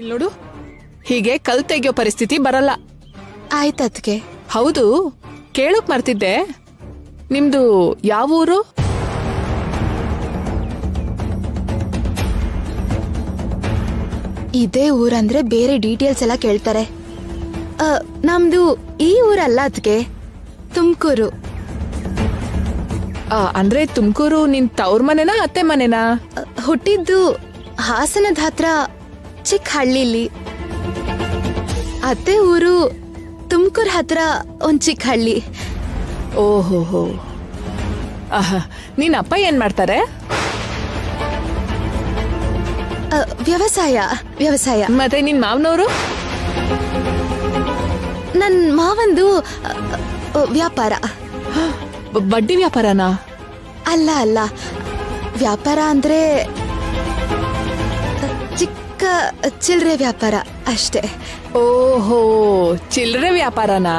ಇಲ್ಲಿ ನೋಡು, ಹೀಗೆ ಕಲ್ ತೆಗಿಯೋ ಪರಿಸ್ಥಿತಿ ಬರಲ್ಲ. ಆಯ್ತದ್ಕೆ. ಹೌದು, ಕೇಳೋಕ್ ಮರ್ತಿದ್ದೆ, ನಿಮ್ದು ಯಾವ ಊರು? ಇದೇ ಊರಂದ್ರೆ ಬೇರೆ ಡೀಟೇಲ್ಸ್ ಎಲ್ಲ ಕೇಳ್ತಾರೆ. ನಮ್ದು ಈ ಊರಲ್ಲ ಅದ್ಕೆ, ತುಮಕೂರು. ಅಂದ್ರೆ ತುಮಕೂರು ನಿನ್ ತವ್ರ ಮನೆನಾ ಅತ್ತೆ ಮನೆನಾ? ಹುಟ್ಟಿದ್ದು ಹಾಸನದ ಹತ್ರ ಚಿಕ್ಕ ಹಳ್ಳಿಲಿ. ಅತ್ತೆ ಊರು ತುಮಕೂರ್ ಹತ್ರ ಒಂದ್ ಚಿಕ್ಕ ಹಳ್ಳಿ. ಓಹೋ, ನಿನ್ ಅಪ್ಪ ಏನ್ ಮಾಡ್ತಾರೆ? ವ್ಯವಸಾಯ. ಮತ್ತೆ ನಿನ್ ಮಾವನವರು? ನನ್ ಮಾವಂದು ವ್ಯಾಪಾರ. ಬಡ್ಡಿ ವ್ಯಾಪಾರನಾ? ಅಲ್ಲ, ವ್ಯಾಪಾರ ಅಂದ್ರೆ ಚಿಕ್ಕ ಚಿಲ್ಲರೆ ವ್ಯಾಪಾರ ಅಷ್ಟೇ. ಓಹೋ, ಚಿಲ್ಲರೆ ವ್ಯಾಪಾರನಾ?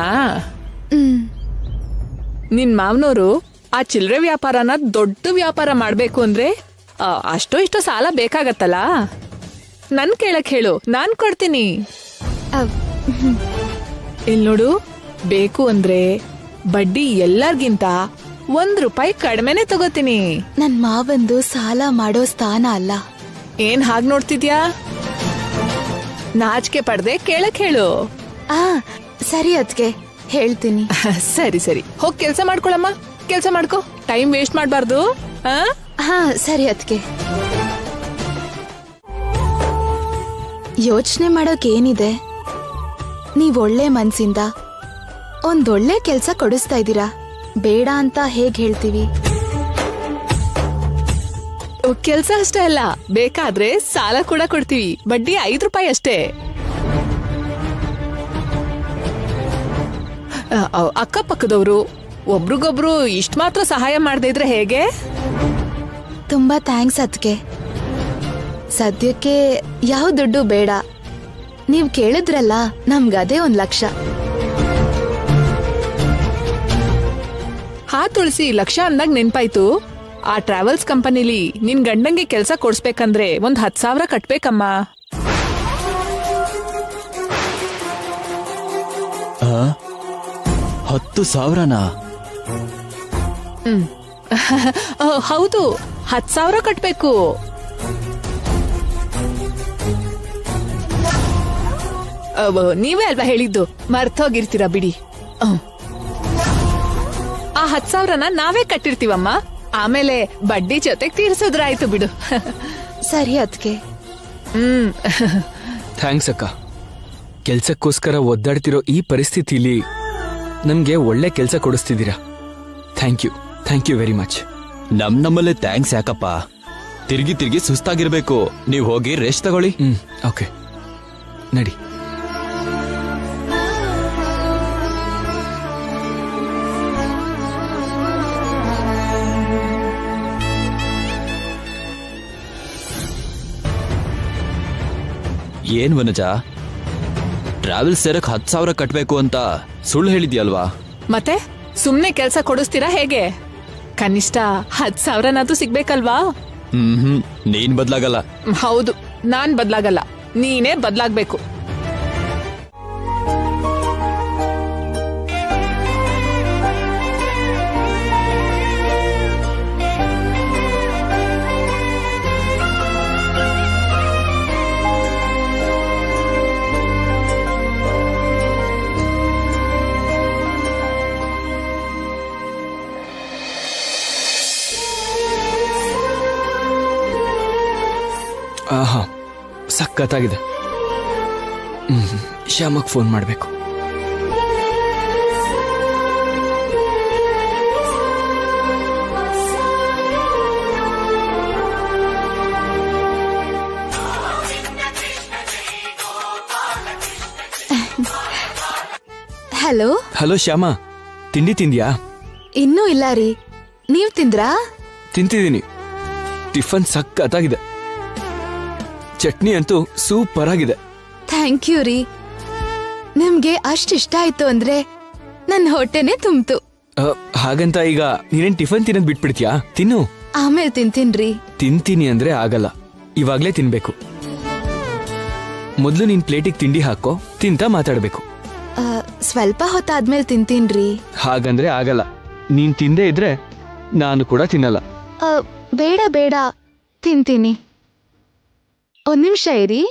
ನಿನ್ ಮಾವನವರು ಆ ಚಿಲ್ಲರೆ ವ್ಯಾಪಾರನ ದೊಡ್ಡ ವ್ಯಾಪಾರ ಮಾಡ್ಬೇಕು ಅಂದ್ರೆ ಅಷ್ಟೋ ಇಷ್ಟೋ ಸಾಲ ಬೇಕಾಗತ್ತಲ್ಲ. ನನ್ ಕೇಳಕ್ ಹೇಳು, ನಾನ್ ಕೊಡ್ತೀನಿ. ಇಲ್ ನೋಡು, ಬೇಕು ಅಂದ್ರೆ ಬಡ್ಡಿ ಎಲ್ಲಾರ್ಗಿಂತ ₹1 ಕಡಿಮೆನೆ ತಗೋತೀನಿ. ನನ್ ಮಾವಂದು ಸಾಲ ಮಾಡೋ ಸ್ಥಾನ ಅಲ್ಲ. ಏನ್ ಹಾಗ್ ನೋಡ್ತಿದ್ಯಾ? ನಾಚಿಕೆ ಪಡ್ದೆ ಕೇಳಕ್ ಹೇಳು. ಸರಿ ಅದ್ಕೆ, ಹೇಳ್ತೀನಿ. ಸರಿ, ಹೋಗ್ ಕೆಲ್ಸ ಮಾಡ್ಕೊಳಮ್ಮ, ಕೆಲ್ಸ ಮಾಡ್ಕೊ, ಟೈಮ್ ವೇಸ್ಟ್ ಮಾಡ್ಬಾರ್ದು. ಸರಿ ಅದ್ಕೆ. ಯೋಚನೆ ಮಾಡೋಕ್ ಏನಿದೆ? ನೀವ್ ಒಳ್ಳೆ ಮನ್ಸಿಂದ ಒಂದೊಳ್ಳೆ ಕೆಲ್ಸ ಕೊಡಿಸ್ತಾ ಇದ್ದೀರಾ. ಬೇಡ ಅಂತ ಹೇಗ್ ಹೇಳ್ತೀವಿ? ಕೆಲ್ಸ ಅಷ್ಟೇ ಅಲ್ಲ, ಬೇಕಾದ್ರೆ ಸಾಲ ಕೂಡ ಕೊಡ್ತೀವಿ. ಬಡ್ಡಿ ₹5 ಅಷ್ಟೇ. ಅಕ್ಕಪಕ್ಕದವ್ರು ಒಬ್ರಿಗೊಬ್ರು ಇಷ್ಟ ಮಾತ್ರ ಸಹಾಯ ಮಾಡದೇ ಇದ್ರೆ ಹೇಗೆ? ತುಂಬಾ ಥ್ಯಾಂಕ್ಸ್ ಅದ್ಕೆ. ಸದ್ಯಕ್ಕೆ ಯಾವ ದುಡ್ಡು ಬೇಡ. ನೀವ್ ಕೇಳಿದ್ರಲ್ಲ, ನಮ್ಗದೇ 1 ಲಕ್ಷ. ತುಳಸಿ, ಲಕ್ಷ ಅಂದಾಗ ನೆನ್ಪಾಯ್ತು, ಆ ಟ್ರಾವೆಲ್ಸ್ ಕಂಪನಿಲಿ ನಿನ್ ಗಂಡಂಗೆ ಕೆಲ್ಸ ಕೊಡ್ಸ್ಬೇಕಂದ್ರೆ 10,000 ಕಟ್ಬೇಕಮ್ಮ. 10,000ನಾ? ಹೌದು, 10,000 ಕಟ್ಬೇಕು. ನೀವೇ ಅಲ್ವಾ ಹೇಳಿದ್ದು, ಮರ್ತೋಗಿರ್ತೀರಾ ಬಿಡಿ. ಆ 10,000ನ ನಾವೇ ಕಟ್ಟಿರ್ತೀವಮ್ಮ, ಆಮೇಲೆ ಬಡ್ಡಿ ಜೊತೆಗ್ ತೀರ್ಸೋದ್ರಾಯ್ತು ಬಿಡು. ಸರಿ ಅದ್ಕೆ. ಥ್ಯಾಂಕ್ಸ್ ಅಕ್ಕ. ಕೆಲ್ಸಕ್ಕೋಸ್ಕರ ಒದ್ದಾಡ್ತಿರೋ ಈ ಪರಿಸ್ಥಿತಿಲಿ ನಮ್ಗೆ ಒಳ್ಳೆ ಕೆಲ್ಸ ಕೊಡಿಸ್ತಿದ್ದೀರಾ. Thank you very much. ನಮ್ಮಲ್ಲೇ ಥ್ಯಾಂಕ್ಸ್ ಯಾಕಪ್ಪ? ತಿರ್ಗಿ ಸುಸ್ತಾಗಿರ್ಬೇಕು. ನೀವು ಹೋಗಿ ರೆಸ್ಟ್ ತಗೊಳ್ಳಿ. ಓಕೆ, ನಡಿ. ಏನ್ ವನಜ, ಟ್ರಾವೆಲ್ ಸೇರಕ್ 10,000 ಕಟ್ಬೇಕು ಅಂತ ಸುಳ್ಳು ಹೇಳಿದ್ಯಲ್ವಾ? ಮತ್ತೆ ಸುಮ್ನೆ ಕೆಲ್ಸ ಕೊಡಿಸ್ತೀರಾ ಹೇಗೆ? ಕನಿಷ್ಠ 10,000ನಾದ್ರೂ ಸಿಗ್ಬೇಕಲ್ವಾ? ನೀನ್ ಬದ್ಲಾಗಲ್ಲ. ಹೌದು, ನಾನ್ ಬದ್ಲಾಗಲ್ಲ, ನೀನೇ ಬದ್ಲಾಗ್ಬೇಕು. ಸಖತ್ತಾಗಿದೆ. ಶ್ಯಾಮಕ್ ಫೋನ್ ಮಾಡ್ಬೇಕು. ಹಲೋ ಶ್ಯಾಮ, ತಿಂಡಿ ತಿಂದ್ಯಾ? ಇನ್ನೂ ಇಲ್ಲ ರೀ, ನೀವ್ ತಿಂದ್ರಾ? ತಿಂತಿದ್ದೀನಿ. ಟಿಫನ್ ಸಖತ್ತಾಗಿದೆ. ಚಟ್ನಿ ಅಂತೂ ಸೂಪರ್ ಆಗಿದೆ. ಥ್ಯಾಂಕ್ ಯು ರೀ. ನಿಮ್ಗೆ ಅಷ್ಟಿಷ್ಟ ಆಯ್ತು ಅಂದ್ರೆ ನನ್ನ ಹೊಟ್ಟೆನೆ ತುಂಬ್ತು. ಹಾಗಂತ ಈಗ ನೀನೇನ್ ಟಿಫನ್ ತಿನ್ನೋದ್ ಬಿಟ್ಬಿಡ್ತೀಯಾ? ತಿನ್ನು. ಆಮೇಲೆ ತಿಂತೀನ್ರಿ. ತಿಂತೀನಿ ಅಂದ್ರೆ ಆಗಲ್ಲ, ಇವಾಗ್ಲೇ ತಿನ್ಬೇಕು. ಮೊದಲು ನಿನ್ ಪ್ಲೇಟಿಗೆ ತಿಂಡಿ ಹಾಕೋ, ತಿಂತ ಮಾತಾಡ್ಬೇಕು. ಸ್ವಲ್ಪ ಹೊತ್ತಾದ್ಮೇಲೆ ತಿಂತೀನ್ರಿ. ಹಾಗಂದ್ರೆ ಆಗಲ್ಲ. ನೀನ್ ತಿಂದೇ ಇದ್ರೆ ನಾನು ಕೂಡ ತಿನ್ನಲ್ಲ. ಬೇಡ ಬೇಡ, ತಿಂತೀನಿ. ಒಂದ್ ನಿಮಿಷ ಇರಿ.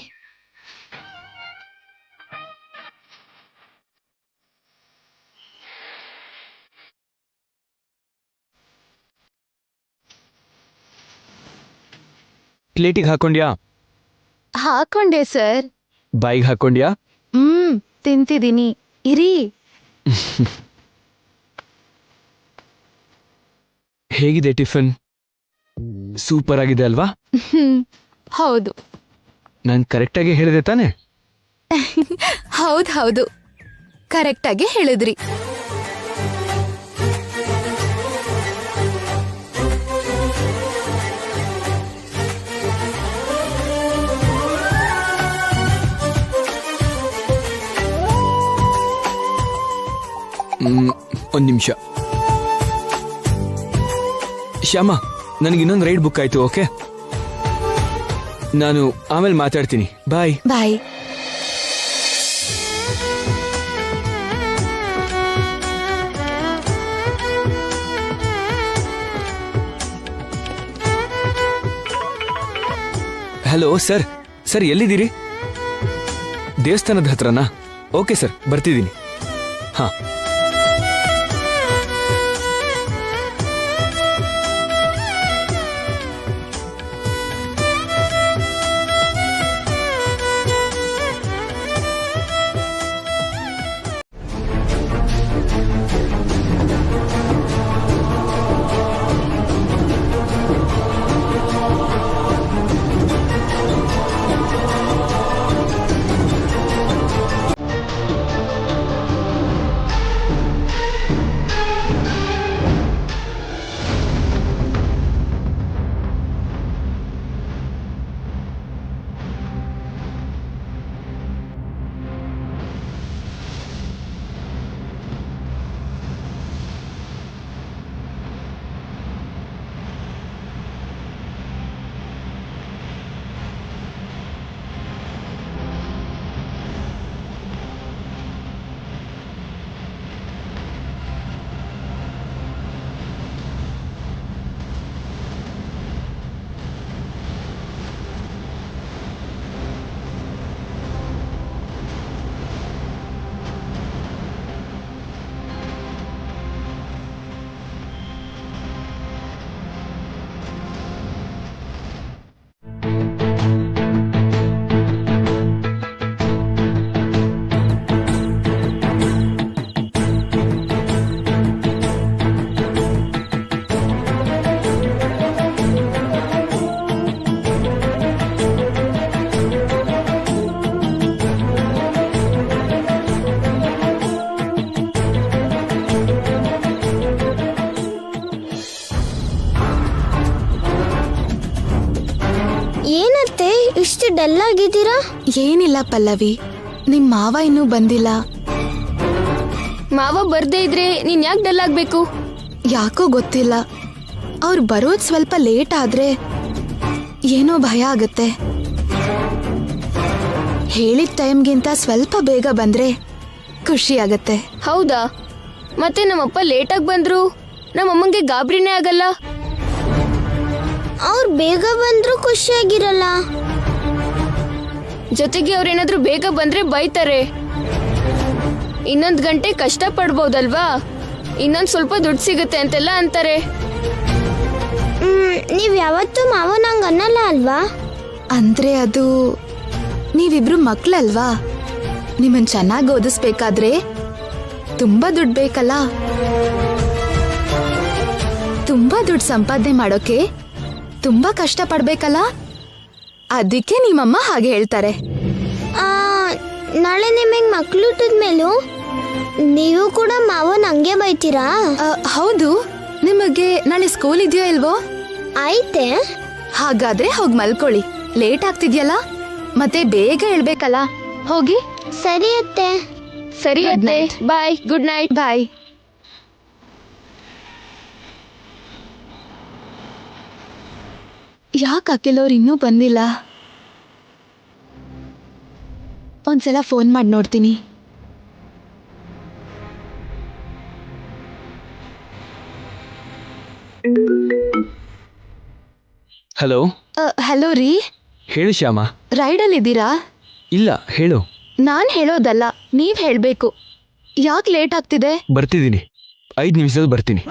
ಪ್ಲೇಟಿಗೆ ಹಾಕೊಂಡ್ಯಾ? ಹಾಕೊಂಡೆ ಸರ್. ಬಾಯಿಗೆ ಹಾಕೊಂಡ್ಯಾ? ತಿಂತಿದ್ದೀನಿ, ಇರಿ. ಹೇಗಿದೆ ಟಿಫನ್? ಸೂಪರ್ ಆಗಿದೆ ಅಲ್ವಾ? ಹೌದು. ನಾನು ಕರೆಕ್ಟಾಗಿ ಹೇಳಿದೆ ತಾನೆ? ಹೌದು, ಕರೆಕ್ಟಾಗಿ ಹೇಳಿದ್ರಿ. ಒಂದ್ ನಿಮಿಷ. ಶ್ಯಾಮ, ನನಗೆ ಇನ್ನೊಂದು ರೈಡ್ ಬುಕ್ ಆಯ್ತು. ಓಕೆ, ನಾನು ಆಮೇಲೆ ಮಾತಾಡ್ತೀನಿ. Bye bye. Hello sir. Sir ಎಲ್ಲಿದ್ದೀರಿ? ದೇವಸ್ಥಾನದ ಹತ್ರನಾ? Okay sir, ಬರ್ತಿದ್ದೀನಿ. ಹಾ. ಏನತ್ತೆ ಇಷ್ಟು ಡಲ್ ಆಗಿದ್ದೀರಾ? ಏನಿಲ್ಲ ಪಲ್ಲವಿ, ನಿಮ್ ಮಾವ ಇನ್ನೂ ಬಂದಿಲ್ಲ. ಮಾವ ಬರ್ದೇ ಇದ್ರೆ ನೀನ್ ಯಾಕೆ ಡಲ್ ಆಗ್ಬೇಕು? ಯಾಕೋ ಗೊತ್ತಿಲ್ಲ, ಅವ್ರು ಬರೋದ್ ಸ್ವಲ್ಪ ಲೇಟ್ ಆದ್ರೆ ಏನೋ ಭಯ ಆಗತ್ತೆ. ಹೇಳಿದ ಟೈಮ್ಗಿಂತ ಸ್ವಲ್ಪ ಬೇಗ ಬಂದ್ರೆ ಖುಷಿ ಆಗತ್ತೆ. ಹೌದಾ? ಮತ್ತೆ ನಮ್ಮಪ್ಪ ಲೇಟಾಗಿ ಬಂದ್ರು ನಮ್ಮಮ್ಮಂಗೆ ಗಾಬರಿನೇ ಆಗಲ್ಲ? ಅವ್ರು ಬೇಗ ಬಂದ್ರು ಖುಷಿಯಾಗಿರಲ್ಲ. ಜೊತೆಗೆ ಅವ್ರೇನಾದ್ರೂ ಬೇಗ ಬಂದ್ರೆ ಬೈತಾರೆ. ಇನ್ನೊಂದು ಗಂಟೆ ಕಷ್ಟ ಪಡ್ಬೋದಲ್ವಾ, ಇನ್ನೊಂದು ಸ್ವಲ್ಪ ದುಡ್ಡು ಸಿಗುತ್ತೆ ಅಂತೆಲ್ಲ ಅಂತಾರೆ. ನೀವ್ ಯಾವತ್ತೂ ಮಾವ ನಂಗೆ ಅನ್ನಲ್ಲ ಅಲ್ವಾ? ಅಂದ್ರೆ ಅದು ನೀವಿಬ್ರು ಮಕ್ಳಲ್ವಾ, ನಿಮ್ಮನ್ ಚೆನ್ನಾಗಿ ಓದಿಸ್ಬೇಕಾದ್ರೆ ತುಂಬಾ ದುಡ್ಡು ಬೇಕಲ್ಲ. ತುಂಬಾ ದುಡ್ಡು ಸಂಪಾದನೆ ಮಾಡೋಕೆ ತುಂಬಾ ಕಷ್ಟ ಪಡ್ಬೇಕಲ್ಲ, ಅದಕ್ಕೆ ನಿಮ್ಮಮ್ಮ ಹಾಗೆ ಹೇಳ್ತಾರೆ. ನಾಳೆ ನಿಮಗೆ ಮಕ್ಳು ಹುಟ್ಟಿದ್ಮೇಲೂ ನೀವು ಕೂಡ ಮಾವನ್ ಹಂಗೆ ಬೈತೀರಾ? ಹೌದು. ನಿಮಗೆ ನಾಳೆ ಸ್ಕೂಲ್ ಇದೆಯೋ ಇಲ್ವೋ? ಆಯ್ತೆ. ಹಾಗಾದ್ರೆ ಹೋಗಿ ಮಲ್ಕೊಳ್ಳಿ, ಲೇಟ್ ಆಗ್ತಿದ್ಯಲ್ಲ, ಮತ್ತೆ ಬೇಗ ಹೇಳ್ಬೇಕಲ್ಲ. ಹೋಗಿ. ಸರಿ ಅತ್ತೆ. ಸರಿ ಅತ್ತೆ, ಬಾಯ್. Good night. ಬಾಯ್. ಯಾಕೆ ಅಖಿಲ್ ಅವ್ರು ಇನ್ನೂ ಬಂದಿಲ್ಲ? ಒಂದ್ಸಲ ಫೋನ್ ಮಾಡಿ ನೋಡ್ತೀನಿ. ಹಲೋ, ಹಲೋ ರೀ, ಹೇಳು ಶ್ಯಾಮ. ರೈಡಲ್ಲಿದ್ದೀರಾ? ಇಲ್ಲ, ಹೇಳು. ನಾನ್ ಹೇಳೋದಲ್ಲ, ನೀವ್ ಹೇಳ್ಬೇಕು. ಯಾಕೆ ಲೇಟ್ ಆಗ್ತಿದೆ? ಬರ್ತಿದ್ದೀನಿ, 5 ನಿಮಿಷದಲ್ಲಿ ಬರ್ತೀನಿ.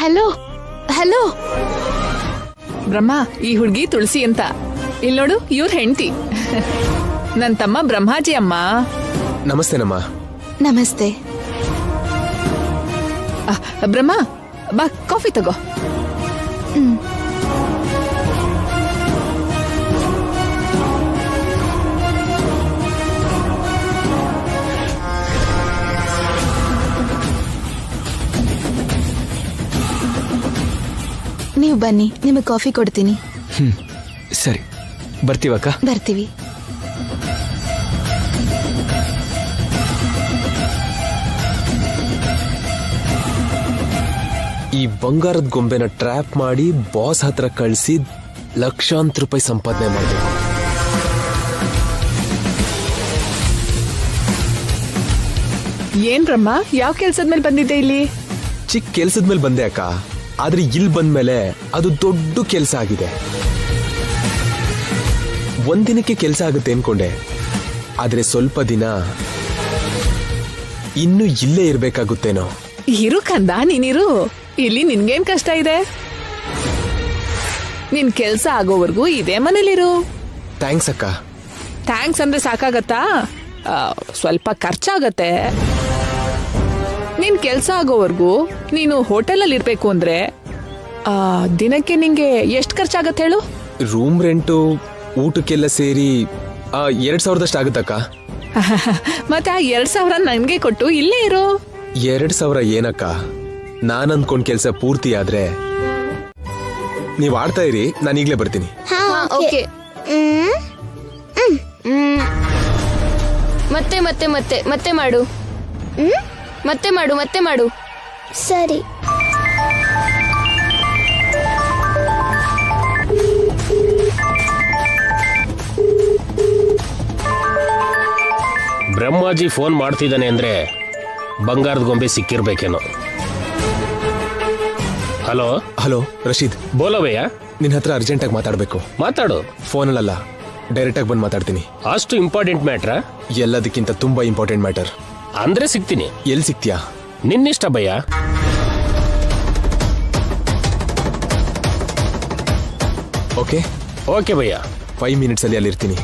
Hello hello. ಬ್ರಹ್ಮ, ಈ ಹುಡ್ಗಿ ತುಳಸಿ ಅಂತ. ಇಲ್ ನೋಡು, ಇವ್ರ ಹೆಂಡತಿ. ನನ್ ತಮ್ಮ ಬ್ರಹ್ಮಾಜಿ ಅಮ್ಮ. ನಮಸ್ತೆನಮ್ಮ. ನಮಸ್ತೆ. ಬ್ರಹ್ಮ, ಬಾ ಕಾಫಿ ತಗೋ. ನೀವು ಬನ್ನಿ, ನಿಮಗೆ ಕಾಫಿ ಕೊಡ್ತೀನಿ. ಸರಿ, ಬರ್ತೀವಕ್ಕ. ಬರ್ತೀವಿ. ಈ ಬಂಗಾರದ ಗೊಂಬೆನ ಟ್ರ್ಯಾಪ್ ಮಾಡಿ ಬಾಸ್ ಹತ್ರ ಕಳಿಸಿ ಲಕ್ಷಾಂತರ ರೂಪಾಯಿ ಸಂಪಾದನೆ ಮಾಡಬೇಕು. ಏನ್ ಬ್ರಹ್ಮ, ಯಾವ ಕೆಲ್ಸದ ಮೇಲೆ ಬಂದಿದ್ದೆ ಇಲ್ಲಿ? ಚಿಕ್ಕ ಕೆಲ್ಸದ ಮೇಲೆ ಬಂದೆ ಅಕ್ಕ, ಆದ್ರೆ ಇಲ್ಲಿ ಬಂದ್ಮೇಲೆ ಅದು ದೊಡ್ಡ ಕೆಲಸ ಆಗಿದೆ. ಒಂದಿನಕ್ಕೆ ಕೆಲಸ ಆಗುತ್ತೆ ಅನ್ಕೊಂಡೆ, ಆದ್ರೆ ಸ್ವಲ್ಪ ದಿನ ಇನ್ನು ಇಲ್ಲೇ ಇರ್ಬೇಕಾಗುತ್ತೇನೋ. ಇರು ಕಂದ, ನೀನಿರು. ಇಲ್ಲಿ ನಿನ್ಗೇನ್ ಕಷ್ಟ ಇದೆ? ನಿನ್ ಕೆಲ್ಸ ಆಗೋವರ್ಗೂ ಇದೇ ಮನೇಲಿರು. ಥ್ಯಾಂಕ್ಸ್ ಅಕ್ಕ. ಥ್ಯಾಂಕ್ಸ್ ಅಂದ್ರೆ ಸಾಕಾಗತ್ತಾ? ಸ್ವಲ್ಪ ಖರ್ಚಾಗತ್ತೆ. ನಿನ್ ಕೆಲ್ಸ ಆಗೋವರ್ಗೂ ನೀನು ಹೋಟೆಲಲ್ಲಿ ಇರ್ಬೇಕು ಅಂದ್ರೆ ದಿನಕ್ಕೆ ನಿಂಗೆ ಎಷ್ಟು ಖರ್ಚಾಗತ್ತೆ ಹೇಳು? ರೂಮ್ ರೆಂಟು ಊಟಕ್ಕೆಲ್ಲ ಸೇರಿ 2,000 ಆಗುತ್ತಕ್ಕ. ಮತ್ತೆ ಆ 2,000 ನನ್ಗೆ ಕೊಟ್ಟು ಇಲ್ಲೇ ಇರು. 2,000 ಏನಕ್ಕ? ನಾನ್ ಅಂದ್ಕೊಂಡ್ ಕೆಲ್ಸ ಪೂರ್ತಿ ಆದ್ರೆ ನೀವ್ ಆಡ್ತಾ ಇರಿ, ನಾನು ಈಗ್ಲೇ ಬರ್ತೀನಿ. ಓಕೆ. ಮತ್ತೆ ಮತ್ತೆ ಮತ್ತೆ ಮತ್ತೆ ಮಾಡು. ಮತ್ತೆ ಮಾಡು, ಮತ್ತೆ ಮಾಡು. ಸರಿ. ಬ್ರಹ್ಮಾಜಿ ಫೋನ್ ಮಾಡ್ತಿದ್ದಾನೆ ಅಂದ್ರೆ ಬಂಗಾರದ ಗೊಂಬೆ ಸಿಕ್ಕಿರ್ಬೇಕೇನೋ. ಹಲೋ ಹಲೋ ರಶೀದ್, ಬೋಲೋ ಭಯ್ಯ. ನಿನ್ ಹತ್ರ ಅರ್ಜೆಂಟ್ ಆಗಿ ಮಾತಾಡ್ಬೇಕು. ಮಾತಾಡು. ಫೋನಲ್ಲ, ಡೈರೆಕ್ಟ್ ಆಗಿ ಬಂದು ಮಾತಾಡ್ತೀನಿ. ಅಷ್ಟು ಇಂಪಾರ್ಟೆಂಟ್ ಮ್ಯಾಟ್ರಾ? ಎಲ್ಲದಕ್ಕಿಂತ ತುಂಬಾ ಇಂಪಾರ್ಟೆಂಟ್ ಮ್ಯಾಟರ್. ಅಂದ್ರೆ ಸಿಗ್ತೀನಿ. ಎಲ್ಲಿ ಸಿಗ್ತೀಯಾ? ನಿನ್ನಿಷ್ಟ ಭಯ್ಯ. ಓಕೆ ಓಕೆ ಭಯ್ಯ. 5 ಮಿನಿಟ್ಸ್ ಅಲ್ಲಿ ಅಲ್ಲಿರ್ತೀನಿ.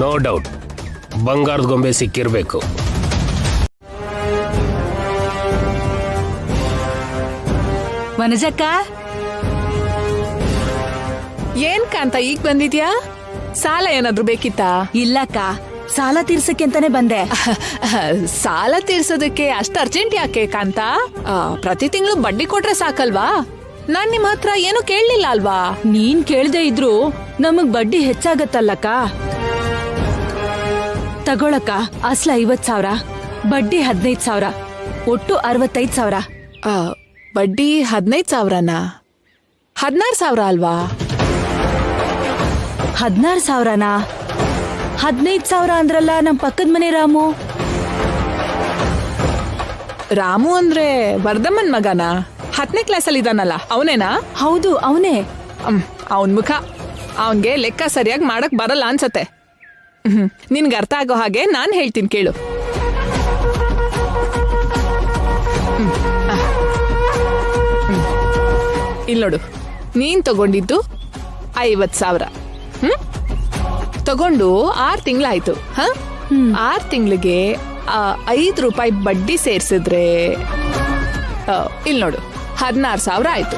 ನೋ ಡೌಟ್, ಬಂಗಾರದ ಗೊಂಬೆ ಸಿಕ್ಕಿರ್ಬೇಕು. ವನಜಕ್ಕ, ಏನ್ ಕಾಂತ ಈಗ ಬಂದಿದ್ಯಾ? ಸಾಲ ಏನಾದ್ರು ಬೇಕಿತ್ತಾ? ಇಲ್ಲಕ್ಕ, ಸಾಲ ತೀರ್ಸಕ್ಕೆ ಅಂತಾನೆ ಬಂದೆ. ಸಾಲ ತೀರ್ಸೋದಕ್ಕೆ ಅಷ್ಟು ಅರ್ಜೆಂಟ್ ಯಾಕೆ ಕಾಂತ? ಪ್ರತಿ ತಿಂಗಳು ಬಡ್ಡಿ ಕೊಟ್ರೆ ಸಾಕಲ್ವಾ? ನಾನ್ ನಿಮ್ ಹತ್ರ ಏನು ಕೇಳಲಿಲ್ಲ ಅಲ್ವಾ? ನೀನ್ ಕೇಳ್ದೆ ಇದ್ರು ನಮಗ್ ಬಡ್ಡಿ ಹೆಚ್ಚಾಗತ್ತಲ್ಲಕ್ಕ. ತಗೊಳಕ್ಕ, ಅಸ್ಲ 50,000, ಬಡ್ಡಿ 15,000, ಒಟ್ಟು 65,000. ಬಡ್ಡಿ 15,000ನಾ? 16,000 ಅಲ್ವಾ? 16,000ನಾ? 15,000 ಅಂದ್ರಲ್ಲ ನಮ್ ಪಕ್ಕದ ಮನೆ ರಾಮು. ರಾಮು ಅಂದ್ರೆ ವರ್ಧಮನ್ ಮಗನಾ? 10ನೇ ಕ್ಲಾಸಲ್ಲಿ ಇದಾನಲ್ಲ, ಅವನೇನಾ? ಹೌದು, ಅವನೇ. ಅವನ್ ಮುಖ, ಅವನ್ಗೆ ಲೆಕ್ಕ ಸರಿಯಾಗಿ ಮಾಡಕ್ ಬರಲ್ಲ ಅನ್ಸತ್ತೆ. ನಿನ್ಗೆ ಅರ್ಥ ಆಗೋ ಹಾಗೆ ನಾನ್ ಹೇಳ್ತೀನಿ ಕೇಳು. ಇಲ್ಲಿ ನೋಡು, ನೀನ್ ತಗೊಂಡಿದ್ದು 50,000. ತಗೊಂಡು 6 ತಿಂಗಳಾಯ್ತು. 6 ತಿಂಗಳಿಗೆ 5 ರೂಪಾಯಿ ಬಡ್ಡಿ ಸೇರ್ಸಿದ್ರೆ ಇಲ್ಲಿ ನೋಡು 16,000 ಆಯ್ತು.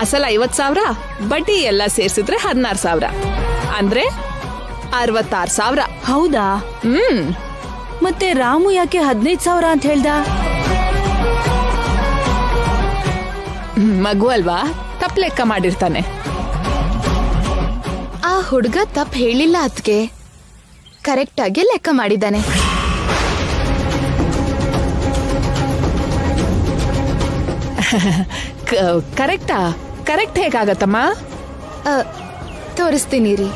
ಅಸಲ 50,000, ಬಡ್ಡಿ ಎಲ್ಲ ಸೇರ್ಸಿದ್ರೆ 16,000, ಅಂದ್ರೆ 66,000. ಹೌದಾ? ಮತ್ತೆ ರಾಮು ಯಾಕೆ 15,000 ಅಂತ ಹೇಳ್ದ? ಮಗು ಅಲ್ವಾ, ತಪ್ಪು ಲೆಕ್ಕ ಮಾಡಿರ್ತಾನೆ. ಆ ಹುಡುಗ ತಪ್ಪು ಹೇಳಿಲ್ಲ ಅದ್ಕೆ, ಕರೆಕ್ಟ್ ಆಗಿ ಲೆಕ್ಕ ಮಾಡಿದ್ದಾನೆ. ಕರೆಕ್ಟಾ? ಕರೆಕ್ಟ್ ಹೇಗಾಗತ್ತಮ್ಮ? ತೋರಿಸ್ತೀನಿ ರೀ.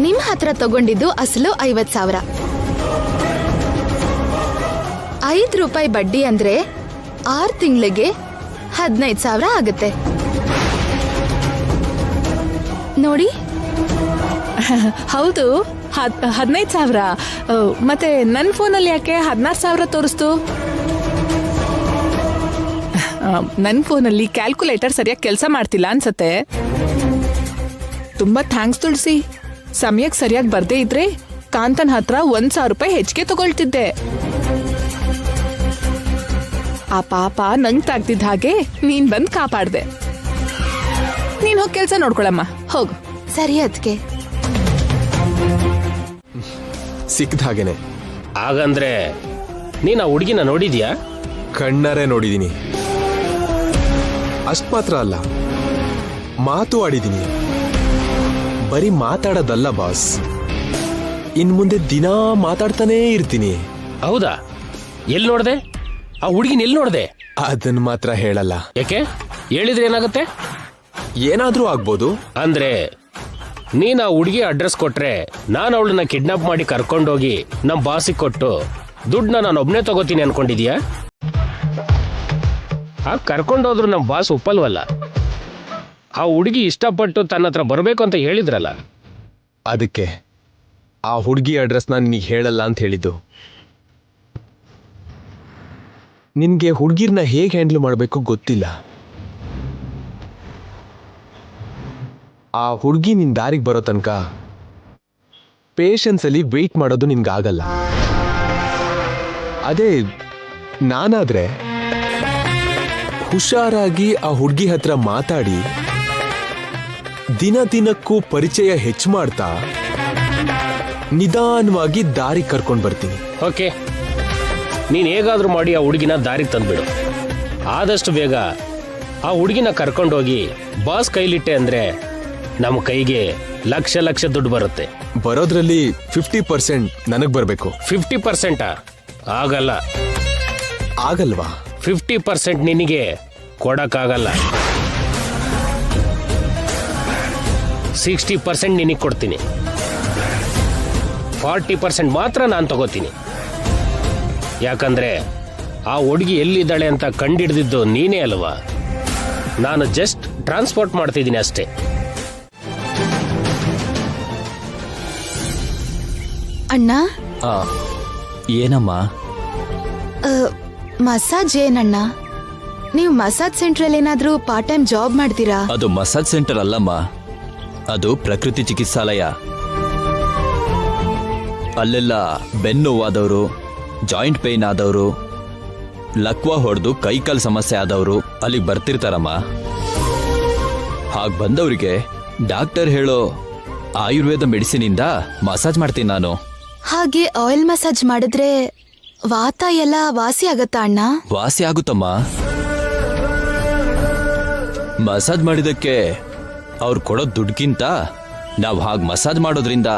ನಿಮ್ ಹತ್ರ ತಗೊಂಡಿದ್ದು ಅಸಲು 50,000. 5 ರೂಪಾಯಿ ಬಡ್ಡಿ ಅಂದ್ರೆ 6 ತಿಂಗಳಿಗೆ 15,000 ಆಗತ್ತೆ. ನೋಡಿ. ಹೌದು, 15,000. ಮತ್ತೆ ನನ್ನ ಫೋನಲ್ಲಿ ಯಾಕೆ 16,000 ತೋರಿಸ್ತು? ನನ್ನ ಫೋನಲ್ಲಿ ಕ್ಯಾಲ್ಕುಲೇಟರ್ ಸರಿಯಾಗಿ ಕೆಲಸ ಮಾಡ್ತಿಲ್ಲ ಅನ್ಸತ್ತೆ. ತುಂಬಾ ಥ್ಯಾಂಕ್ಸ್ ತುಳಸಿ. ಸಮಯಕ್ಕೆ ಸರಿಯಾಗಿ ಬರ್ದೇ ಇದ್ರೆ ಕಾಂತನ್ ಹತ್ರ 1,000 ರೂಪಾಯಿ ಹೆಚ್ಚಿಗೆ ತಗೊಳ್ತಿದ್ದೆ. ಆ ಪಾಪ ನಂಗ್ ತಾಗ್ತಿದ್ದ ಹಾಗೆ ನೀನ್ ಬಂದ್ ಕಾಪಾಡ್ದೆ. ನೀನ್ ಹೋಗಿ ಕೆಲ್ಸ ನೋಡ್ಕೊಳಮ್ಮ, ಹೋಗು. ಸರಿ ಅದ್ಕೆ. ಸಿಕ್ದ ಹಾಗೇನೆ. ಹಾಗಂದ್ರೆ ನೀನ್ ಆ ಹುಡುಗಿನ ನೋಡಿದ್ಯಾ? ಕಣ್ಣಾರೆ ನೋಡಿದೀನಿ. ಅಷ್ಟ್ ಮಾತ್ರ ಅಲ್ಲ, ಮಾತು ಆಡಿದೀನಿ. ಬರೀ ಮಾತಾಡೋದಲ್ಲ ಬಾಸ್, ಇನ್ ಮುಂದೆ ದಿನಾ ಮಾತಾಡ್ತಾನೇ ಇರ್ತೀನಿ. ಹೌದಾ? ಎಲ್ಲಿ ನೋಡ್ದೆ? ಆ ಹುಡುಗಿನ ಎಲ್ಲಿ ನೋಡ್ದೆ? ಅದನ್ನ ಮಾತ್ರ ಹೇಳಲ್ಲ. ಯಾಕೆ? ಹೇಳಿದ್ರೆ ಏನಾಗುತ್ತೆ? ಏನಾದ್ರೂ ಆಗ್ಬೋದು. ಅಂದ್ರೆ ನೀನ್ ಆ ಹುಡುಗಿ ಅಡ್ರೆಸ್ ಕೊಟ್ರೆ ನಾನು ಅವಳನ್ನ ಕಿಡ್ನಾಪ್ ಮಾಡಿ ಕರ್ಕೊಂಡೋಗಿ ನಮ್ ಬಾಸಿಗೆ ಕೊಟ್ಟು ದುಡ್ಡನ್ನ ನಾನು ಒಬ್ನೇ ತಗೋತೀನಿ ಅನ್ಕೊಂಡಿದ್ಯಾ? ಆ ಕರ್ಕೊಂಡೋದ್ರು ನಮ್ ಬಾಸ್ ಒಪ್ಪಲ್ವಲ್ಲ. ಆ ಹುಡುಗಿ ಇಷ್ಟಪಟ್ಟು ತನ್ನ ಹತ್ರ ಬರಬೇಕು ಅಂತ ಹೇಳಿದ್ರಲ್ಲ. ಅದಕ್ಕೆ ಆ ಹುಡುಗಿ ಅಡ್ರೆಸ್ ನಾನು ನಿನಗೆ ಹೇಳಲ್ಲ ಅಂತ ಹೇಳಿದ್ದು. ನಿನ್ಗೆ ಹುಡುಗಿರ್ನ ಹೇಗೆ ಹ್ಯಾಂಡಲ್ ಮಾಡಬೇಕು ಗೊತ್ತಿಲ್ಲ. ಆ ಹುಡುಗಿ ನಿನ್ ದಾರಿಗೆ ಬರೋ ತನಕ ಪೇಷನ್ಸ್ ಅಲ್ಲಿ ವೆಯ್ಟ್ ಮಾಡೋದು ನಿನ್ಗಾಗಲ್ಲ. ಅದೇ ನಾನಾದ್ರೆ ಹುಷಾರಾಗಿ ಆ ಹುಡುಗಿ ಹತ್ರ ಮಾತಾಡಿ ದಿನ ದಿನಕ್ಕೂ ಪರಿಚಯ ಹೆಚ್ಚು ಮಾಡ್ತಾ ನಿಧಾನವಾಗಿ ದಾರಿ ಕರ್ಕೊಂಡು ಬರ್ತೀನಿ. ಓಕೆ, ನೀನ್ ಹೇಗಾದ್ರೂ ಮಾಡಿ ಆ ಹುಡುಗಿನ ದಾರಿಗೆ ತಂದ್ಬಿಡು. ಆದಷ್ಟು ಬೇಗ ಆ ಹುಡುಗಿನ ಕರ್ಕೊಂಡೋಗಿ ಬಾಸ್ ಕೈಲಿಟ್ಟೆ ಅಂದ್ರೆ ನಮ್ಮ ಕೈಗೆ ಲಕ್ಷ ಲಕ್ಷ ದುಡ್ಡು ಬರುತ್ತೆ. ಬರೋದ್ರಲ್ಲಿ 50% ನನಗ್ ಬರ್ಬೇಕು. 50% ಆಗಲ್ಲ. ಆಗಲ್ವಾ? 50% ನಿನಗೆ ಕೊಡಕ್ಕಾಗಲ್ಲ. 60% ನಿನಗೆ ಕೊಡ್ತೀನಿ. 40% ಮಾತ್ರ ನಾನು ತಗೋತೀನಿ. ಯಾಕಂದ್ರೆ ಆ ಹುಡುಗಿ ಎಲ್ಲಿದ್ದಾಳೆ ಅಂತ ಕಂಡಿಡ್ದಿದ್ದು ನೀನೇ ಅಲ್ವಾ? ನಾನು ಜಸ್ಟ್ ಟ್ರಾನ್ಸ್ಪೋರ್ಟ್ ಮಾಡ್ತಿದ್ದೀನಿ ಅಷ್ಟೇ. ಅಣ್ಣ, ಏನಮ್ಮ? ಮಸಾಜ್ ಏನಣ್ಣ? ನೀವು ಮಸಾಜ್ ಸೆಂಟ್ರಲ್ಲಿ ಏನಾದ್ರೂ ಪಾರ್ಟ್ ಟೈಮ್ ಜಾಬ್ ಮಾಡ್ತೀರಾ? ಅದು ಮಸಾಜ್ ಸೆಂಟರ್ ಅಲ್ಲಮ್ಮ, ಅದು ಪ್ರಕೃತಿ ಚಿಕಿತ್ಸಾಲಯ. ಅಲ್ಲೆಲ್ಲ ಬೆನ್ನು ನೋವಾದವರು, ಜಾಯಿಂಟ್ ಪೇನ್ ಆದವರು, ಲಕ್ವಾ ಹೊಡೆದು ಕೈಕಾಲು ಸಮಸ್ಯೆ ಆದವರು ಅಲ್ಲಿಗೆ ಬರ್ತಿರ್ತಾರಮ್ಮ. ಹಾಗೆ ಬಂದವರಿಗೆ ಡಾಕ್ಟರ್ ಹೇಳೋ ಆಯುರ್ವೇದ ಮೆಡಿಸಿನಿಂದ ಮಸಾಜ್ ಮಾಡ್ತೀನಿ ನಾನು. ಹಾಗೆ ಆಯಿಲ್ ಮಸಾಜ್ ಮಾಡಿದ್ರೆ ವಾತ ಎಲ್ಲ ವಾಸಿ ಆಗತ್ತಾ ಅಣ್ಣ? ವಾಸಿ ಆಗುತ್ತಮ್ಮ. ಮಸಾಜ್ ಮಾಡಿದಕ್ಕೆ ಅವ್ರು ಕೊಡೋ ದುಡ್ಗಿಂತ ನಾವು ಹಾಗೆ ಮಸಾಜ್ ಮಾಡೋದ್ರಿಂದ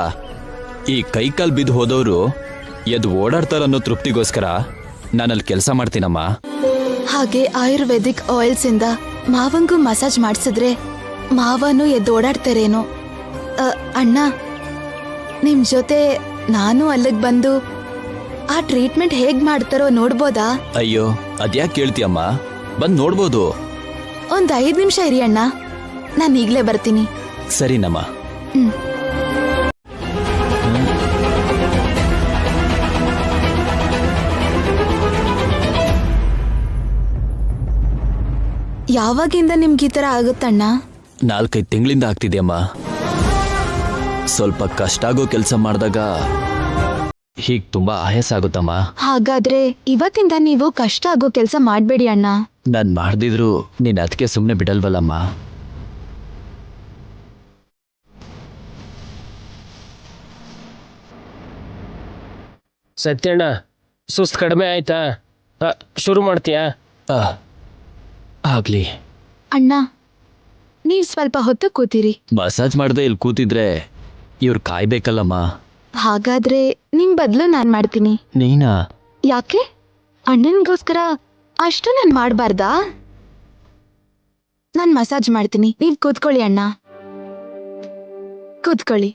ಈ ಕೈಕಾಲ್ ಬಿದ್ದು ಹೋದವರು ಎದ್ದು ಓಡಾಡ್ತಾರನ್ನೋ ತೃಪ್ತಿಗೋಸ್ಕರ ನಾನಲ್ಲಿ ಕೆಲಸ ಮಾಡ್ತೀನಮ್ಮ. ಹಾಗೆ ಆಯುರ್ವೇದಿಕ್ ಆಯಿಲ್ಸ್ ಇಂದ ಮಾವಂಗೂ ಮಸಾಜ್ ಮಾಡಿಸಿದ್ರೆ ಮಾವನು ಎದ್ದು ಓಡಾಡ್ತಾರೇನೋ. ಅಣ್ಣ, ನಿಮ್ ಜೊತೆ ನಾನು ಅಲ್ಲಿಗೆ ಬಂದು ಆ ಟ್ರೀಟ್ಮೆಂಟ್ ಹೇಗ್ ಮಾಡ್ತಾರೋ ನೋಡ್ಬೋದಾ? ಅಯ್ಯೋ, ಅದ್ಯಾಕೆ ಕೇಳ್ತೀಯಮ್ಮ? ಬಂದು ನೋಡ್ಬೋದು. ಒಂದ್ 5 ನಿಮಿಷ ಇರಿ ಅಣ್ಣ, ನಾನು ಈಗ್ಲೇ ಬರ್ತೀನಿ. ಸರಿನಮ್ಮ. ಯಾವಾಗಿಂದ ನಿಮ್ಗೆ ಈ ತರ ಆಗುತ್ತಣ್ಣ? 4-5 ತಿಂಗಳಿಂದ ಆಗ್ತಿದ್ಯಮ್ಮ. ಸ್ವಲ್ಪ ಕಷ್ಟ ಆಗೋ ಕೆಲಸ ಮಾಡಿದಾಗ ಹೀಗ್ ತುಂಬಾ ಆಯಾಸ ಆಗುತ್ತಮ್ಮ. ಹಾಗಾದ್ರೆ ಇವತ್ತಿಂದ ನೀವು ಕಷ್ಟ ಆಗೋ ಕೆಲಸ ಮಾಡ್ಬೇಡಿ ಅಣ್ಣ. ನಾನ್ ಮಾಡ್ದಿದ್ರು ನೀನ್ ಅದಕ್ಕೆ ಸುಮ್ನೆ ಬಿಡಲ್ವಲ್ಲಮ್ಮ. ಸತ್ಯಣ್ಣ, ಸುಸ್ತು ಕಡಿಮೆ ಆಯ್ತಾ? ಶುರು ಮಾಡ್ತೀಯಾ? ಆಗ್ಲಿ ಅಣ್ಣ, ನೀವ್ ಸ್ವಲ್ಪ ಹೊತ್ತು ಕೂತಿರಿ. ಮಸಾಜ್ ಮಾಡದೆ ಇಲ್ಲಿ ಕೂತಿದ್ರೆ ಇವ್ರು ಕಾಯ್ಬೇಕಲ್ಲಮ್ಮ. ಹಾಗಾದ್ರೆ ನಿಮ್ ಬದಲು ನಾನ್ ಮಾಡ್ತೀನಿ. ನೀನಾ? ಯಾಕೆ? ಅಣ್ಣನಿಗೋಸ್ಕರ ಅಷ್ಟು ನಾನು ಮಾಡಬಾರ್ದಾ? ನಾನು ಮಸಾಜ್ ಮಾಡ್ತೀನಿ, ನೀವ್ ಕೂತ್ಕೊಳ್ಳಿ ಅಣ್ಣ, ಕೂತ್ಕೊಳ್ಳಿ.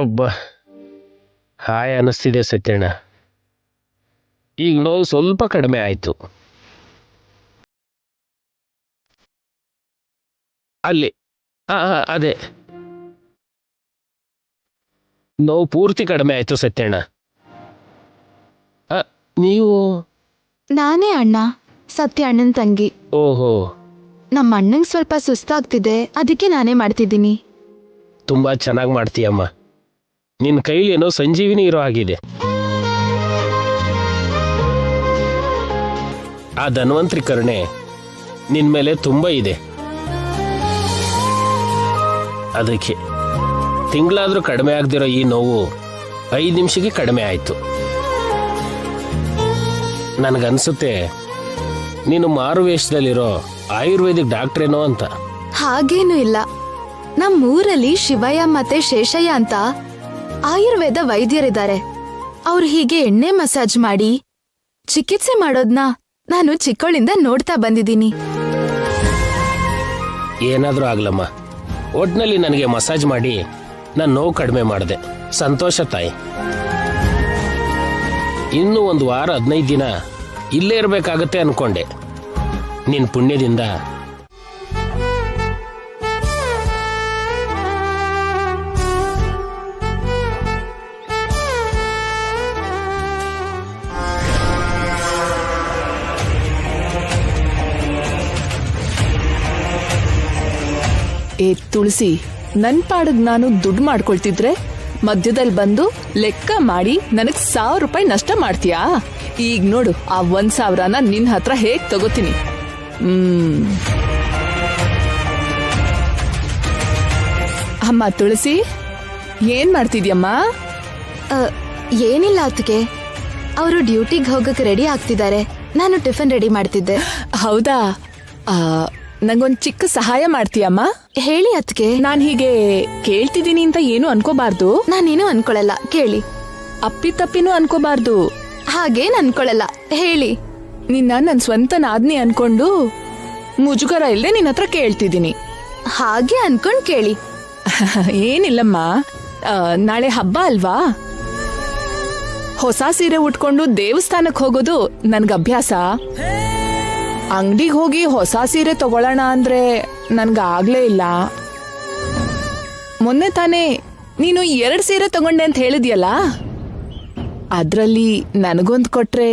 ಒಬ್ಬ ಹಾಯ್ ಅನ್ನಿಸ್ತಿದೆ ಸತ್ಯಣ್ಣ. ಈಗ ನೋವು ಸ್ವಲ್ಪ ಕಡಿಮೆ ಆಯಿತು. ಅಲ್ಲಿ ಅದೇ ನೋವು ಪೂರ್ತಿ ಕಡಿಮೆ ಆಯಿತು ಸತ್ಯಣ್ಣ. ನೀವು? ನಾನೇ ಅಣ್ಣ, ಸತ್ಯ ಅಣ್ಣನ ತಂಗಿ. ಓಹೋ, ನಮ್ಮ ಅಣ್ಣಂಗೆ ಸ್ವಲ್ಪ ಸುಸ್ತಾಗ್ತಿದೆ, ಅದಕ್ಕೆ ನಾನೇ ಮಾಡ್ತಿದ್ದೀನಿ. ತುಂಬ ಚೆನ್ನಾಗಿ ಮಾಡ್ತೀಯಮ್ಮ. ನಿನ್ನ ಕೈಲಿ ಏನೋ ಸಂಜೀವಿನಿ ಇರೋ ಆಗಿದೆ. ಆ ಧನ್ವಂತರಿ ಕರುಣೆ ನಿನ್ನ ಮೇಲೆ ತುಂಬ ಇದೆ. ಅದಕ್ಕೆ ತಿಂಗಳಾದರೂ ಕಡಿಮೆ ಆಗದಿರೋ ಈ ನೋವು 5 ನಿಮಿಷಕ್ಕೆ ಕಡಿಮೆ ಆಯಿತು. ನನಗನ್ಸುತ್ತೆ ನೀನು ಮಾರುವೇಷದಲ್ಲಿರೋ ಆಯುರ್ವೇದಿಕ್ ಡಾಕ್ಟ್ರೇನೋ ಅಂತ. ಹಾಗೇನೂ ಇಲ್ಲ, ನಮ್ಮೂರಲ್ಲಿ ಶಿವಯ್ಯ ಮತ್ತೆ ಶೇಷಯ್ಯ ಅಂತ ಆಯುರ್ವೇದ ವೈದ್ಯರಿದ್ದಾರೆ. ಅವ್ರು ಹೀಗೆ ಎಣ್ಣೆ ಮಸಾಜ್ ಮಾಡಿ ಚಿಕಿತ್ಸೆ ಮಾಡೋದ್ನ ನಾನು ಚಿಕ್ಕವಳಿಂದ ನೋಡ್ತಾ ಬಂದಿದ್ದೀನಿ. ಏನಾದರೂ ಆಗ್ಲಮ್ಮ, ಒಟ್ನಲ್ಲಿ ನನಗೆ ಮಸಾಜ್ ಮಾಡಿ ನಾನು ನೋವು ಕಡಿಮೆ ಮಾಡಿದೆ. ಸಂತೋಷ ತಾಯಿ. ಇನ್ನು 1 ವಾರ 15 ದಿನ ಇಲ್ಲೇ ಇರಬೇಕಾಗತ್ತೆ ಅನ್ಕೊಂಡೆ. ನಿನ್ನ ಪುಣ್ಯದಿಂದ ಏ ತುಳಸಿ, ನನ್ ಪಾಡಗ್ ನಾನು ದುಡ್ಡು ಮಾಡ್ಕೊಳ್ತಿದ್ರೆ ಮಧ್ಯದಲ್ಲಿ ಬಂದು ಲೆಕ್ಕ ಮಾಡಿ ನನಗ್ 1000 ರೂಪಾಯಿ ನಷ್ಟ ಮಾಡ್ತೀಯಾ? ಈಗ ನೋಡು, ಆ 1000ನ ನಿನ್ ಹತ್ರ ಹೇಗ್ ತಗೋತೀನಿ. ಅಮ್ಮ ತುಳಸಿ, ಏನ್ ಮಾಡ್ತಿದ್ಯಮ್ಮ? ಏನಿಲ್ಲ ಅತ್ತಿಗೆ, ಅವರು ಡ್ಯೂಟಿಗೆ ಹೋಗಕ್ಕೆ ರೆಡಿ ಆಗ್ತಿದ್ದಾರೆ, ನಾನು ಟಿಫನ್ ರೆಡಿ ಮಾಡ್ತಿದ್ದೆ. ಹೌದಾ? ನಂಗೊಂದ್ ಚಿಕ್ಕ ಸಹಾಯ ಮಾಡ್ತೀಯಮ್ಮ? ಹೇಳಿ ಅತ್ತಿಗೆ. ನಾನ್ ಹೀಗೆ ಕೇಳ್ತಿದ್ದೀನಿ ಅಂತ ಏನು ಅನ್ಕೋಬಾರ್ದು. ನಾನೇನು ಅನ್ಕೊಳಲ್ಲ, ಕೇಳಿ. ಅಪ್ಪಿತಪ್ಪಿನೂ ಅನ್ಕೋಬಾರ್ದು. ಹಾಗೇನ್ ಅನ್ಕೊಳಲ್ಲ, ಹೇಳಿ. ನಿನ್ನ ನನ್ ಸ್ವಂತ ನಾದ್ನಿ ಅನ್ಕೊಂಡು ಮುಜುಗರ ಇಲ್ದೆ ನಿನ್ನ ಹತ್ರ ಕೇಳ್ತಿದ್ದೀನಿ. ಹಾಗೆ ಅನ್ಕೊಂಡ್ ಕೇಳಿ. ಏನಿಲ್ಲಮ್ಮ, ನಾಳೆ ಹಬ್ಬ ಅಲ್ವಾ? ಹೊಸ ಸೀರೆ ಉಟ್ಕೊಂಡು ದೇವಸ್ಥಾನಕ್ ಹೋಗೋದು ನನ್ಗ ಅಭ್ಯಾಸ. ಅಂಗಡಿಗೆ ಹೋಗಿ ಹೊಸ ಸೀರೆ ತಗೊಳ್ಳೋಣ ಅಂದ್ರೆ ನನ್ಗಾಗ್ಲೇ ಇಲ್ಲ. ಮೊನ್ನೆ ತಾನೇ ನೀನು 2 ಸೀರೆ ತಗೊಂಡೆ ಅಂತ ಹೇಳಿದ್ಯಲ್ಲ, ಅದ್ರಲ್ಲಿ ನನಗೊಂದು ಕೊಟ್ರೆ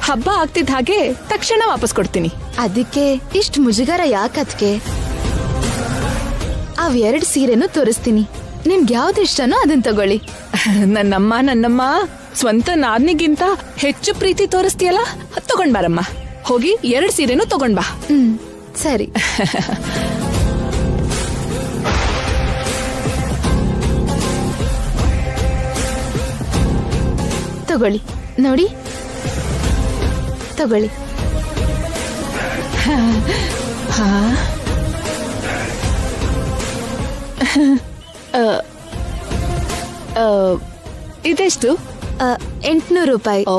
ಹಬ್ಬ ಆಗ್ತಿದ್ದ ಹಾಗೆ ತಕ್ಷಣ ವಾಪಸ್ ಕೊಡ್ತೀನಿ. ಅದಕ್ಕೆ ಇಷ್ಟ ಮುಜುಗರ ಯಾಕತ್ಗೆ? ಅವ್ 2 ಸೀರೆನೂ ತೋರಿಸ್ತೀನಿ, ನಿಮ್ಗೆ ಯಾವ್ದು ಇಷ್ಟನೋ ಅದನ್ನ ತಗೊಳ್ಳಿ. ನನ್ನಮ್ಮ ಸ್ವಂತ ನಾದ್ನಿಗಿಂತ ಹೆಚ್ಚು ಪ್ರೀತಿ ತೋರಿಸ್ತೀಯಲ್ಲ, ತಗೊಂಡ್ ಬಾರಮ್ಮ. ಹೋಗಿ 2 ಸೀರೆನೂ ತಗೊಂಡ್ ಬಾ. ಸರಿ. ತಗೊಳ್ಳಿ, ನೋಡಿ, ತಗೊಳ್ಳಿ. ಇದೆಷ್ಟು? 800 ರೂಪಾಯಿ. ಓ,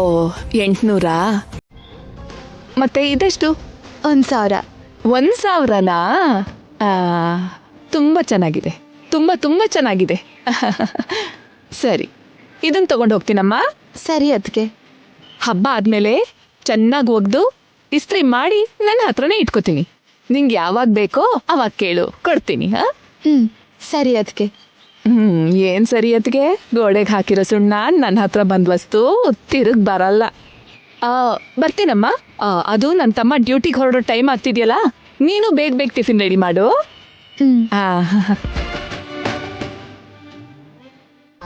800? ಮತ್ತೆ ಇದೆಷ್ಟು? 1000. 1000ನಾ? ತುಂಬಾ ಚೆನ್ನಾಗಿದೆ, ತುಂಬಾ ಚೆನ್ನಾಗಿದೆ. ಸರಿ, ಇದನ್ನ ತಗೊಂಡು ಹೋಗ್ತೀನಮ್ಮ. ಸರಿ ಅದಕ್ಕೆ. ಹಬ್ಬ ಆದ್ಮೇಲೆ ಚೆನ್ನಾಗಿ ಒಗ್ದು ಇಸ್ತ್ರಿ ಮಾಡಿ ನನ್ನ ಹತ್ರನೇ ಇಟ್ಕೋತೀನಿ. ನಿಂಗೆ ಯಾವಾಗ ಬೇಕೋ ಅವಾಗ ಕೇಳು, ಕೊಡ್ತೀನಿ. ಸರಿ ಅದಕ್ಕೆ. ಏನ್ ಸರಿ ಅದಕ್ಕೆ? ಗೋಡೆಗೆ ಹಾಕಿರೋ ಸುಣ್ಣ ನನ್ನ ಹತ್ರ ಬಂದ್ ವಸ್ತು ತಿರುಗ್ ಬರಲ್ಲ. ಬರ್ತೀನಮ್ಮ. ಅದು ನನ್ನ ತಮ್ಮ ಡ್ಯೂಟಿಗೆ ಹೊರಡೋ ಟೈಮ್ ಆಗ್ತಿದ್ಯಲ್ಲ, ನೀನು ಬೇಗ ಟಿಫಿನ್ ರೆಡಿ ಮಾಡು. ಈ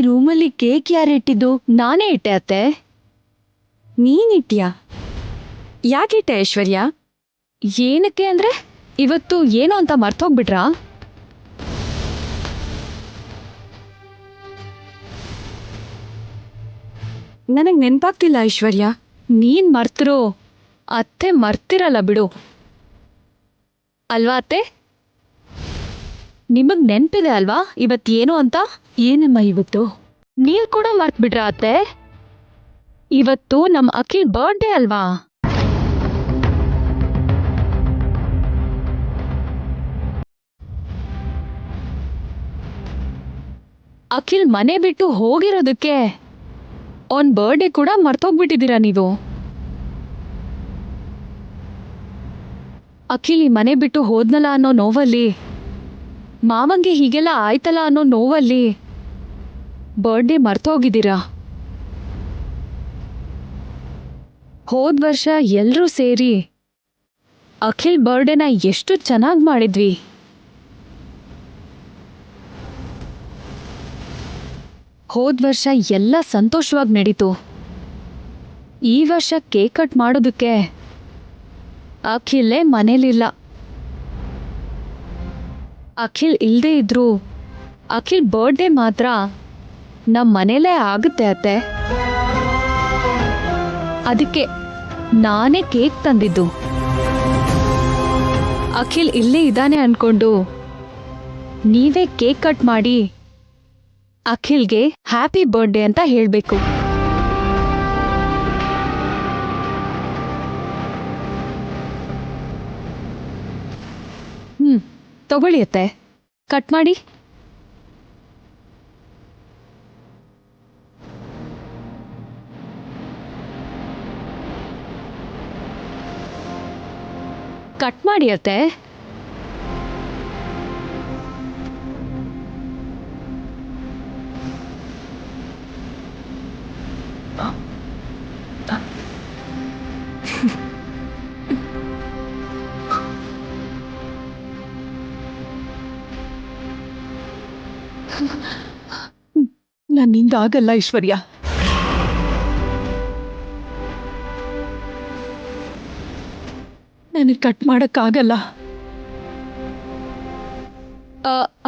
ರೂಮಲ್ಲಿ ಕೇಕ್ ಯಾರು ಇಟ್ಟಿದ್ದು? ನಾನೇ ಇಟ್ಟೆ ಅತ್ತೆ. ನೀನಿಟ್ಯಾ? ಯಾಕಿಟ್ಟೆ ಐಶ್ವರ್ಯ? ಏನಕ್ಕೆ ಅಂದ್ರೆ ಇವತ್ತು ಏನೋ ಅಂತ ಮರ್ತೋಗ್ಬಿಟ್ರಾ? ನನಗ್ ನೆನ್ಪಾಗ್ತಿಲ್ಲ ಐಶ್ವರ್ಯ. ನೀನ್ ಮರ್ತರು ಅತ್ತೆ ಮರ್ತಿರಲ್ಲ ಬಿಡು. ಅಲ್ವಾ ಅತ್ತೆ? ನಿಮಗ್ ನೆನ್ಪಿದೆ ಅಲ್ವಾ ಇವತ್ತೇನು ಅಂತ? ಏನಮ್ಮ ಇವತ್ತು? ನೀವ್ ಕೂಡ ಮರ್ತ್ಬಿಟ್ರ ಅತ್ತೆ? ಇವತ್ತು ನಮ್ ಅಖಿಲ್ ಬರ್ಡೇ ಅಲ್ವಾ? ಅಖಿಲ್ ಮನೆ ಬಿಟ್ಟು ಹೋಗಿರೋದಕ್ಕೆ ಅವನ್ ಬರ್ಡೇ ಕೂಡ ಮರ್ತೋಗ್ಬಿಟ್ಟಿದ್ದೀರಾ ನೀವು. ಅಖಿಲ್ ಈ ಮನೆ ಬಿಟ್ಟು ಹೋದ್ನಲ್ಲ ಅನ್ನೋ ನೋವಲ್ಲಿ, ಮಾವಂಗೆ ಹೀಗೆಲ್ಲ ಆಯ್ತಲ್ಲ ಅನ್ನೋ ನೋವಲ್ಲಿ ಬರ್ಡೇ ಮರ್ತೋಗಿದ್ದೀರಾ. ಹೋದ್ ವರ್ಷ ಎಲ್ರೂ ಸೇರಿ ಅಖಿಲ್ ಬರ್ಡೇನ ಎಷ್ಟು ಚೆನ್ನಾಗಿ ಮಾಡಿದ್ವಿ. ಹೋದ್ ವರ್ಷ ಎಲ್ಲ ಸಂತೋಷವಾಗಿ ನಡೀತು. ಈ ವರ್ಷ ಕೇಕ್ ಕಟ್ ಮಾಡೋದಕ್ಕೆ ಅಖಿಲೇ ಮನೇಲಿಲ್ಲ. ಅಖಿಲ್ ಇಲ್ಲದೆ ಇದ್ರು ಅಖಿಲ್ ಬರ್ಡೇ ಮಾತ್ರ ನಮ್ಮ ಮನೇಲೇ ಆಗುತ್ತೆ ಅತ್ತೆ. ಅದಕ್ಕೆ ನಾನೇ ಕೇಕ್ ತಂದಿದ್ದು. ಅಖಿಲ್ ಇಲ್ಲೇ ಇದ್ದಾನೆ ಅನ್ಕೊಂಡು ನೀವೇ ಕೇಕ್ ಕಟ್ ಮಾಡಿ ಅಖಿಲ್ಗೆ ಹ್ಯಾಪಿ ಬರ್ಡೇ ಅಂತ ಹೇಳಬೇಕು. ತಗೊಳ್ಳಿ ಅತ್ತೆ, ಕಟ್ ಮಾಡಿ. ಕಟ್ ಮಾಡಿ ಅತ್ತೆ. ನನ್ನಿಂದ ಆಗಲ್ಲ ಐಶ್ವರ್ಯ. ನನಗೆ ಕಟ್ ಮಾಡಕ್ಕಾಗಲ್ಲ.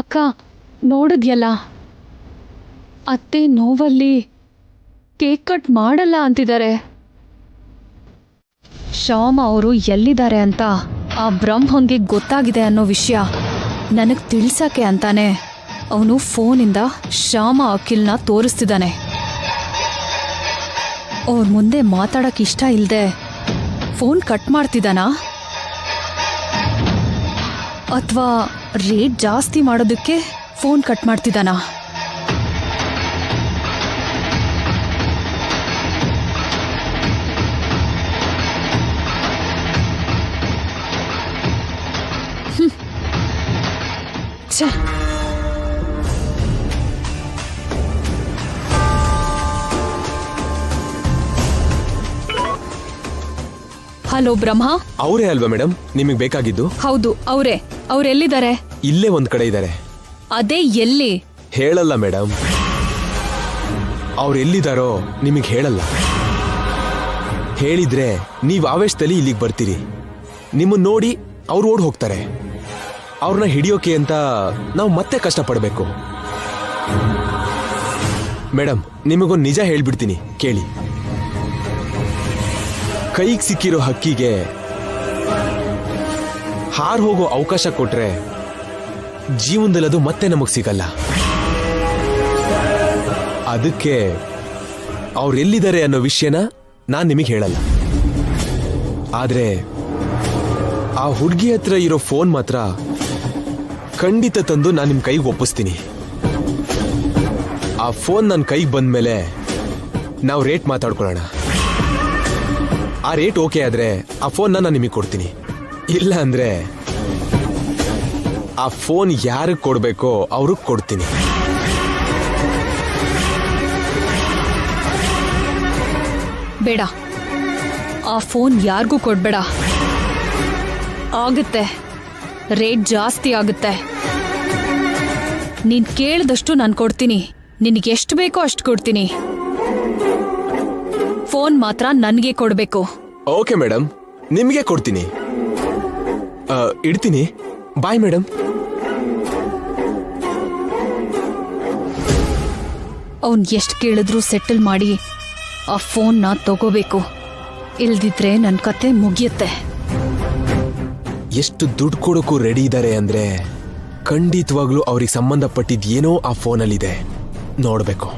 ಅಕ್ಕ ನೋಡಿದ್ಯಲ್ಲ, ಅತ್ತೆ ನೋವಲ್ಲಿ ಕೇಕ್ ಕಟ್ ಮಾಡಲ್ಲ ಅಂತಿದ್ದಾರೆ. ಶ್ಯಾಮ ಅವರು ಎಲ್ಲಿದ್ದಾರೆ ಅಂತ ಆ ಬ್ರಹ್ಮಂಗೆ ಗೊತ್ತಾಗಿದೆ ಅನ್ನೋ ವಿಷಯ ನನಗೆ ತಿಳ್ಸಕ್ಕೆ ಅಂತಾನೆ ಅವನು ಫೋನಿಂದ ಶ್ಯಾಮ ಅಖಿಲ್ನ ತೋರಿಸ್ತಿದ್ದಾನೆ. ಅವ್ರ ಮುಂದೆ ಮಾತಾಡಕ್ಕೆ ಇಷ್ಟ ಇಲ್ಲದೆ ಫೋನ್ ಕಟ್ ಮಾಡ್ತಿದ್ದಾನಾ, ಅಥವಾ ರೇಟ್ ಜಾಸ್ತಿ ಮಾಡೋದಕ್ಕೆ ಫೋನ್ ಕಟ್ ಮಾಡ್ತಿದ್ದಾನಾ? ಛೆ, ಹಲೋ ಬ್ರಹ್ಮ. ಅವರೇ ಅಲ್ವಾ ಮೇಡಮ್ ನಿಮಗೆ ಬೇಕಾಗಿದ್ದು? ಹೌದು ಅವರೇ. ಅವ್ರೆಲ್ಲಿದ್ದಾರೆ? ಇಲ್ಲೇ ಒಂದ್ ಕಡೆ ಇದ್ದಾರೆ. ಅದೇ ಎಲ್ಲಿ? ಹೇಳಲ್ಲ ಮೇಡಮ್. ಅವ್ರು ಎಲ್ಲಿದ್ದಾರೋ ನಿಮಗೆ ಹೇಳಲ್ಲ. ಹೇಳಿದ್ರೆ ನೀವು ಆವೇಶದಲ್ಲಿ ಇಲ್ಲಿಗೆ ಬರ್ತೀರಿ. ನಿಮ್ಮನ್ನ ನೋಡಿ ಅವ್ರು ಓಡ್ ಹೋಗ್ತಾರೆ. ಅವ್ರನ್ನ ಹಿಡಿಯೋಕೆ ಅಂತ ನಾವು ಮತ್ತೆ ಕಷ್ಟಪಡಬೇಕು. ಮೇಡಮ್ ನಿಮಗೊಂದು ನಿಜ ಹೇಳ್ಬಿಡ್ತೀನಿ ಕೇಳಿ. ಕೈಗೆ ಸಿಕ್ಕಿರೋ ಹಕ್ಕಿಗೆ ಹಾರ್ ಹೋಗೋ ಅವಕಾಶ ಕೊಟ್ರೆ ಜೀವನದಲ್ಲಿ ಅದು ಮತ್ತೆ ನಮಗ್ ಸಿಗಲ್ಲ. ಅದಕ್ಕೆ ಅವ್ರೆಲ್ಲಿದ್ದಾರೆ ಅನ್ನೋ ವಿಷಯನ ನಾನ್ ನಿಮಗೆ ಹೇಳಲ್ಲ. ಆದ್ರೆ ಆ ಹುಡುಗಿ ಹತ್ರ ಇರೋ ಫೋನ್ ಮಾತ್ರ ಖಂಡಿತ ತಂದು ನಾನು ನಿಮ್ ಕೈಗೆ ಒಪ್ಪಿಸ್ತೀನಿ. ಆ ಫೋನ್ ನನ್ನ ಕೈಗೆ ಬಂದ್ಮೇಲೆ ನಾವು ರೇಟ್ ಮಾತಾಡ್ಕೊಳ್ಳೋಣ. ಆ ರೇಟ್ ಓಕೆ ಆದ್ರೆ ಆ ಫೋನ್ ನಾನು ನಿಮಗೆ ಕೊಡ್ತೀನಿ. ಇಲ್ಲ ಅಂದ್ರೆ ಆ ಫೋನ್ ಯಾರಿಗೆ ಕೊಡ್ಬೇಕೋ ಅವ್ರಿಗೆ ಕೊಡ್ತೀನಿ. ಬೇಡ, ಆ ಫೋನ್ ಯಾರಿಗೂ ಕೊಡ್ಬೇಡ. ಆಗುತ್ತೆ, ರೇಟ್ ಜಾಸ್ತಿ ಆಗುತ್ತೆ. ನೀನ್ ಕೇಳಿದಷ್ಟು ನಾನು ಕೊಡ್ತೀನಿ. ನಿನಗೆ ಎಷ್ಟು ಬೇಕೋ ಅಷ್ಟು ಕೊಡ್ತೀನಿ. ಫೋನ್ ಮಾತ್ರ ನನಗೆ ಕೊಡ್ಬೇಕು. ಓಕೆ ಮೇಡಮ್, ನಿಮಗೆ ಕೊಡ್ತೀನಿ. ಇಡ್ತೀನಿ. Bye madam. ಅವನ್ ಎಷ್ಟು ಕೇಳಿದ್ರೂ ಸೆಟಲ್ ಮಾಡಿ ಆ ಫೋನ್ನ ತಗೋಬೇಕು. ಇಲ್ದಿದ್ರೆ ನನ್ನ ಕತೆ ಮುಗಿಯುತ್ತೆ. ಎಷ್ಟು ದುಡ್ಡು ಕೊಡೋಕ್ಕೂ ರೆಡಿ ಇದ್ದಾರೆ ಅಂದ್ರೆ ಖಂಡಿತವಾಗ್ಲೂ ಅವ್ರಿಗೆ ಸಂಬಂಧಪಟ್ಟಿದ್ದೇನೋ ಆ ಫೋನಲ್ಲಿದೆ. ನೋಡ್ಬೇಕು.